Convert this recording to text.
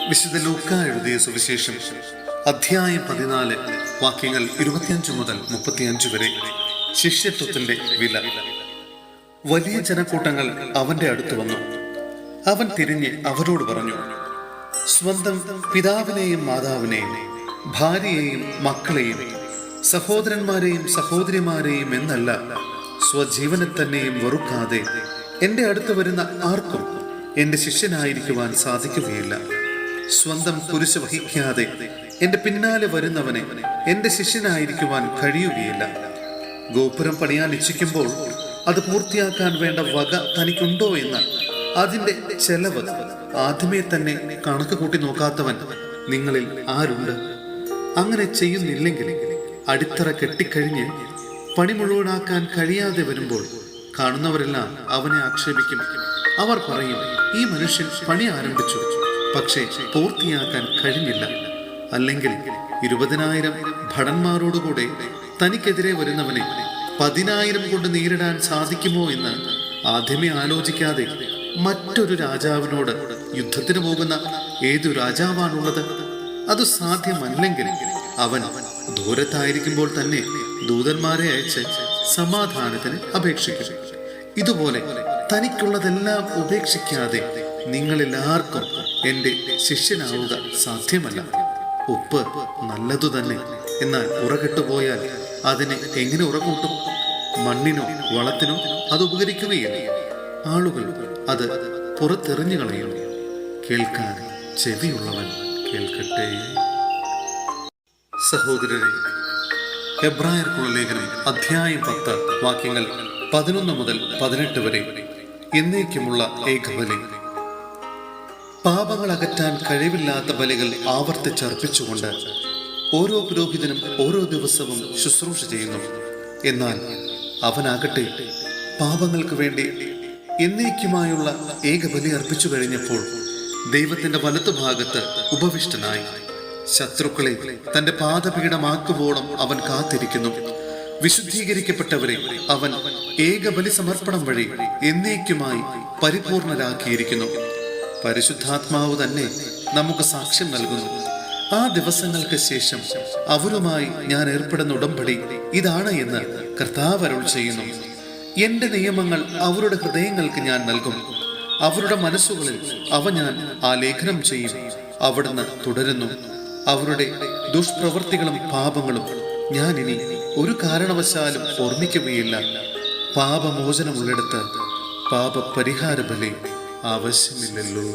വിശുദ്ധ ലൂക്ക എഴുതിയ സുവിശേഷം അധ്യായം 14 വാക്യങ്ങൾ 25 മുതൽ 35 വരെ. ശിഷ്യത്വത്തിന്റെ വില. വലിയ ജനക്കൂട്ടങ്ങൾ അവന്റെ അടുത്ത് വന്നു. അവൻ തിരിഞ്ഞ് അവരോട് പറഞ്ഞു, സ്വന്തം പിതാവിനെയും മാതാവിനെയും ഭാര്യയെയും മക്കളെയും സഹോദരന്മാരെയും സഹോദരിമാരെയും എന്നല്ല, സ്വജീവനെ തന്നെയും വെറുക്കാതെ എൻ്റെ അടുത്ത് വരുന്ന ആർക്കും എൻ്റെ ശിഷ്യനായിരിക്കുവാൻ സാധിക്കുകയില്ല. സ്വന്തം കുരിശ് വഹിക്കാതെ എൻ്റെ പിന്നാലെ വരുന്നവനെ എൻ്റെ ശിഷ്യനായിരിക്കുവാൻ കഴിയുകയില്ല. ഗോപുരം പണിയാൻ ഇച്ഛിക്കുമ്പോൾ അത് പൂർത്തിയാക്കാൻ വേണ്ട വക തനിക്കുണ്ടോ എന്ന് അതിൻ്റെ ചെലവ് ആദ്യമേ തന്നെ കണക്ക് കൂട്ടി നോക്കാത്തവൻ നിങ്ങളിൽ ആരുണ്ട്? അങ്ങനെ ചെയ്യുന്നില്ലെങ്കിൽ അടിത്തറ കെട്ടിക്കഴിഞ്ഞ് പണി മുഴുവനാക്കാൻ കഴിയാതെ വരുമ്പോൾ കാണുന്നവരെല്ലാം അവനെ ആക്ഷേപിക്കും. അവർ പറയും, ഈ മനുഷ്യൻ പണി ആരംഭിച്ചു, പക്ഷേ പൂർത്തിയാക്കാൻ കഴിഞ്ഞില്ല. അല്ലെങ്കിൽ 20,000 ഭടന്മാരോടുകൂടെ തനിക്കെതിരെ വരുന്നവനെ 10,000 കൊണ്ട് നേരിടാൻ സാധിക്കുമോ എന്ന് ആദ്യമേ ആലോചിക്കാതെ മറ്റൊരു രാജാവിനോട് യുദ്ധത്തിന് പോകുന്ന ഏതു രാജാവാണുള്ളത്? അത് സാധ്യമല്ലെങ്കിൽ അവൻ ദൂരത്തായിരിക്കുമ്പോൾ തന്നെ ദൂതന്മാരെ അയച്ച് സമാധാനത്തിന് അപേക്ഷിക്കും. ഇതുപോലെ തനിക്കുള്ളതെല്ലാം ഉപേക്ഷിക്കാതെ നിങ്ങളെല്ലാവർക്കും എൻ്റെ ശിഷ്യനാവുക സാധ്യമല്ല. ഉപ്പ് നല്ലതു തന്നെ, എന്നാൽ ഉറകെട്ടുപോയാൽ അതിനെ എങ്ങനെ ഉറകൂട്ടും? മണ്ണിനോ വളത്തിനോ അത് ഉപകരിക്കുകയില്ല. ആളുകൾ അത് പുറത്തെറിഞ്ഞു കളയുന്നു. കേൾക്കാൻ ചെവിയുള്ളവൻ കേൾക്കട്ടെ. സഹോദരരെ, എബ്രായർക്കുള്ള ലേഖനം അധ്യായം 10 വാക്യങ്ങൾ 11 മുതൽ 18 വരെ. എന്നേക്കുമുള്ള ഏകബലി. പാപങ്ങൾ അകറ്റാൻ കഴിവില്ലാത്ത ബലികൾ ആവർത്തിച്ചർപ്പിച്ചുകൊണ്ട് ഓരോ പുരോഹിതനും ഓരോ ദിവസവും ശുശ്രൂഷ ചെയ്യുന്നു. എന്നാൽ അവനാകട്ടെ പാപങ്ങൾക്ക് വേണ്ടി എന്നേക്കുമായുള്ള ഏകബലി അർപ്പിച്ചു കഴിഞ്ഞപ്പോൾ ദൈവത്തിന്റെ വലത്തുഭാഗത്ത് ഉപവിഷ്ടനായി. ശത്രുക്കളെ തന്റെ പാദപീഠമാക്കുവോളം അവൻ കാത്തിരിക്കുന്നു. വിശുദ്ധീകരിക്കപ്പെട്ടവരെ അവൻ ഏകബലി സമർപ്പണം വഴി എന്നേക്കുമായി പരിപൂർണരാക്കിയിരിക്കുന്നു. പരിശുദ്ധാത്മാവ് തന്നെ നമുക്ക് സാക്ഷ്യം നൽകുന്നു. ആ ദിവസങ്ങൾക്ക് ശേഷം അവരുമായി ഞാൻ ഏർപ്പെടുന്ന ഉടമ്പടി ഇതാണ് എന്ന് കർത്താവ് അരുൾ ചെയ്യുന്നു. എൻ്റെ നിയമങ്ങൾ അവരുടെ ഹൃദയങ്ങൾക്ക് ഞാൻ നൽകും, അവരുടെ മനസ്സുകളിൽ അവ ഞാൻ ആലേഖനം ചെയ്യും. അവിടുന്ന് തുടരുന്നു, അവരുടെ ദുഷ്പ്രവൃത്തികളും പാപങ്ങളും ഞാൻ ഇനി ഒരു കാരണവശാലും ഓർമ്മിക്കുകയില്ല. പാപമോചനമുള്ളിടത്ത് പാപപരിഹാര ബലി ആവശ്യമില്ലല്ലോ.